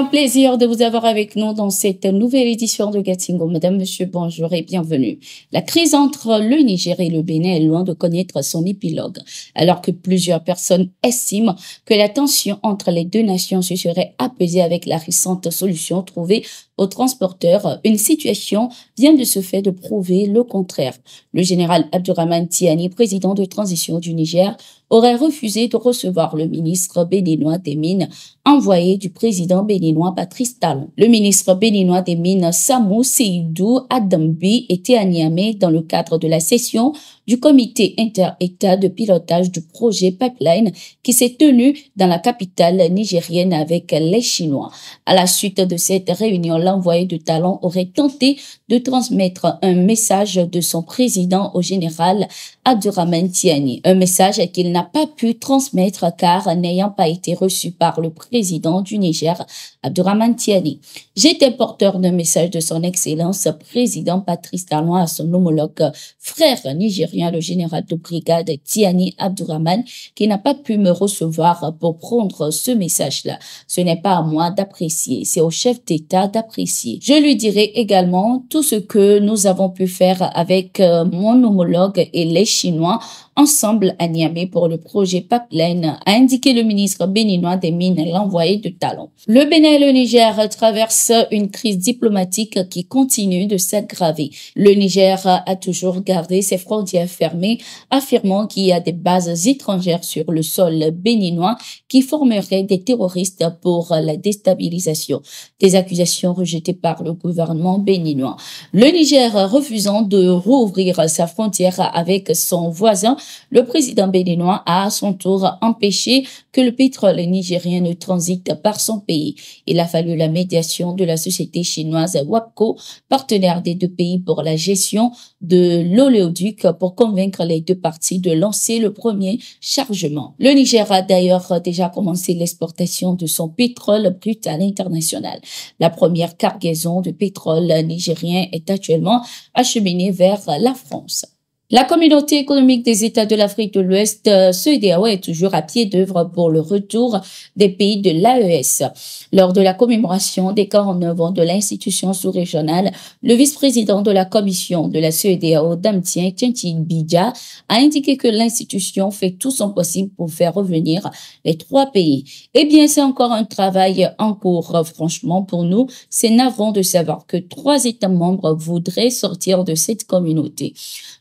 un plaisir de vous avoir avec nous dans cette nouvelle édition de Gatingo. Madame, Monsieur, bonjour et bienvenue. La crise entre le Niger et le Bénin est loin de connaître son épilogue, alors que plusieurs personnes estiment que la tension entre les deux nations se serait apaisée avec la récente solution trouvée aux transporteurs. Une situation vient de se faire de prouver le contraire. Le général Abdourahmane Tiani, président de transition du Niger, aurait refusé de recevoir le ministre béninois des Mines, envoyé du président béninois Patrice Talon. Le ministre béninois des Mines, Samou Seydou Adambi, était à Niamey dans le cadre de la session du comité inter-État de pilotage du projet Pipeline qui s'est tenu dans la capitale nigérienne avec les Chinois. À la suite de cette réunion, l'envoyé de Talon aurait tenté de transmettre un message de son président au général Abdourahmane Tiani. Un message qu'il n'a pas pu transmettre car n'ayant pas été reçu par le président du Niger, Abdourahmane Tiani. J'étais porteur d'un message de son excellence président Patrice Talon à son homologue frère nigérien, le général de brigade Tiani Abdourahmane, qui n'a pas pu me recevoir pour prendre ce message-là. Ce n'est pas à moi d'apprécier, c'est au chef d'État d'apprécier. Je lui dirai également tout ce que nous avons pu faire avec mon homologue et les Chinois ensemble à Niamey pour le projet Pipeline, a indiqué le ministre béninois des Mines, l'envoyé de Talon. Le Bénin et le Niger traversent une crise diplomatique qui continue de s'aggraver. Le Niger a toujours gardé ses frontières fermées, affirmant qu'il y a des bases étrangères sur le sol béninois qui formeraient des terroristes pour la déstabilisation. Des accusations rejetées par le gouvernement béninois. Le Niger refusant de rouvrir sa frontière avec son voisin, le président béninois a à son tour empêché que le pétrole nigérien ne transite par son pays. Il a fallu la médiation de la société chinoise WAPCO, partenaire des deux pays pour la gestion de l'oléoduc, pour convaincre les deux parties de lancer le premier chargement. Le Niger a d'ailleurs déjà commencé l'exportation de son pétrole brut à l'international. La première cargaison de pétrole nigérien est actuellement acheminée vers la France. La communauté économique des États de l'Afrique de l'Ouest, CEDEAO, est toujours à pied d'œuvre pour le retour des pays de l'AES. Lors de la commémoration des 49 ans de l'institution sous-régionale, le vice-président de la commission de la CEDEAO, Damtien Tientibidja, a indiqué que l'institution fait tout son possible pour faire revenir les trois pays. Eh bien, c'est encore un travail en cours. Franchement, pour nous, c'est navrant de savoir que 3 États membres voudraient sortir de cette communauté.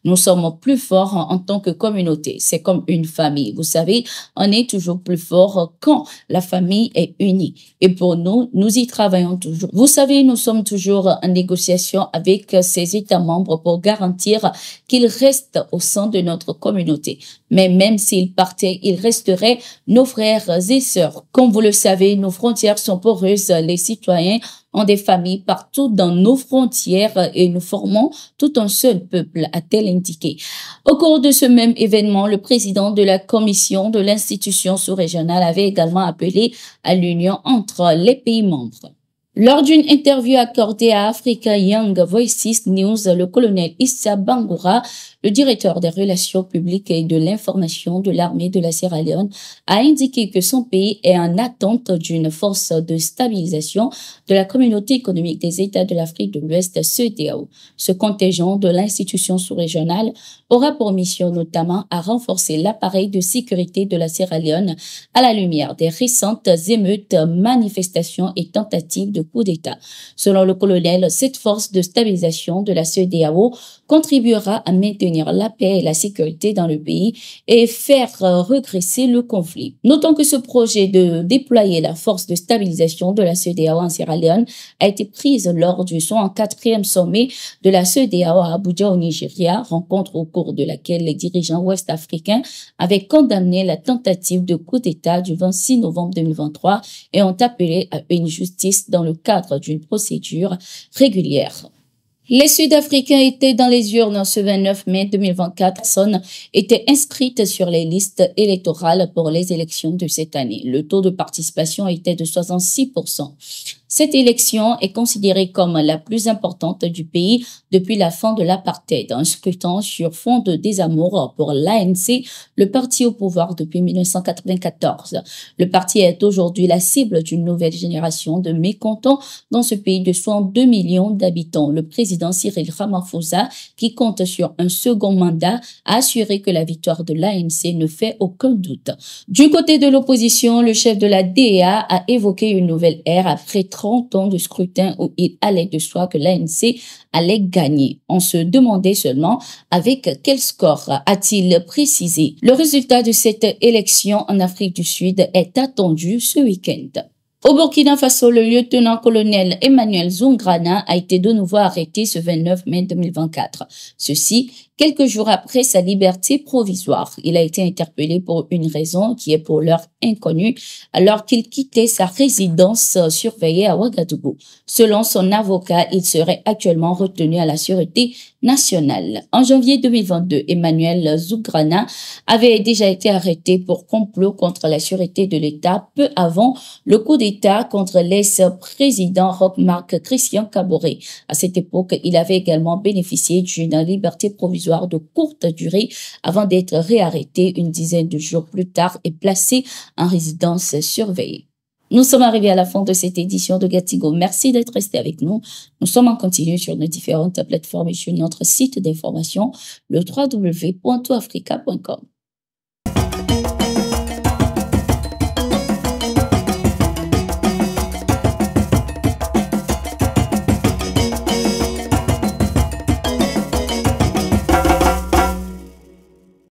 Nous sommes plus forts en tant que communauté. C'est comme une famille. Vous savez, on est toujours plus fort quand la famille est unie. Et pour nous, nous y travaillons toujours. Vous savez, nous sommes toujours en négociation avec ces États membres pour garantir qu'ils restent au sein de notre communauté. Mais même s'ils partaient, ils resteraient nos frères et sœurs. Comme vous le savez, nos frontières sont poreuses. Les citoyens ont des familles partout dans nos frontières et nous formons tout un seul peuple, a-t-elle indiqué. Au cours de ce même événement, le président de la commission de l'institution sous-régionale avait également appelé à l'union entre les pays membres. Lors d'une interview accordée à Africa Young Voices News, le colonel Issa Bangoura, le directeur des relations publiques et de l'information de l'armée de la Sierra Leone, a indiqué que son pays est en attente d'une force de stabilisation de la communauté économique des États de l'Afrique de l'Ouest, CEDEAO. Ce contingent de l'institution sous-régionale aura pour mission notamment à renforcer l'appareil de sécurité de la Sierra Leone à la lumière des récentes émeutes, manifestations et tentatives de coup d'État. Selon le colonel, cette force de stabilisation de la CEDEAO contribuera à maintenir la paix et la sécurité dans le pays et faire regresser le conflit. Notons que ce projet de déployer la force de stabilisation de la CEDEAO en Sierra Leone a été prise lors du 104e sommet de la CEDEAO à Abuja au Nigeria, rencontre au cours de laquelle les dirigeants ouest-africains avaient condamné la tentative de coup d'État du 26 novembre 2023 et ont appelé à une justice dans le cadre d'une procédure régulière. Les Sud-Africains étaient dans les urnes ce 29 mai 2024. Personnes étaient inscrites sur les listes électorales pour les élections de cette année. Le taux de participation était de 66%. Cette élection est considérée comme la plus importante du pays depuis la fin de l'apartheid, un scrutin sur fond de désamour pour l'ANC, le parti au pouvoir depuis 1994. Le parti est aujourd'hui la cible d'une nouvelle génération de mécontents dans ce pays de 102 millions d'habitants. Le président Cyril Ramaphosa, qui compte sur un second mandat, a assuré que la victoire de l'ANC ne fait aucun doute. Du côté de l'opposition, le chef de la DEA a évoqué une nouvelle ère après 30 ans de scrutin où il allait de soi que l'ANC allait gagner. On se demandait seulement avec quel score, a-t-il précisé. Le résultat de cette élection en Afrique du Sud est attendu ce week-end. Au Burkina Faso, le lieutenant-colonel Emmanuel Zungrana a été de nouveau arrêté ce 29 mai 2024. Ceci, quelques jours après sa liberté provisoire. Il a été interpellé pour une raison qui est pour l'heure inconnue, alors qu'il quittait sa résidence surveillée à Ouagadougou. Selon son avocat, il serait actuellement retenu à la Sûreté nationale. En janvier 2022, Emmanuel Zungrana avait déjà été arrêté pour complot contre la sûreté de l'État peu avant le coup d'État contre l'ex-président Roch-Marc Christian Kaboré. À cette époque, il avait également bénéficié d'une liberté provisoire de courte durée avant d'être réarrêté une dizaine de jours plus tard et placé en résidence surveillée. Nous sommes arrivés à la fin de cette édition de Gatigo. Merci d'être resté avec nous. Nous sommes en continu sur nos différentes plateformes et sur notre site d'information, le www.toafrica.com.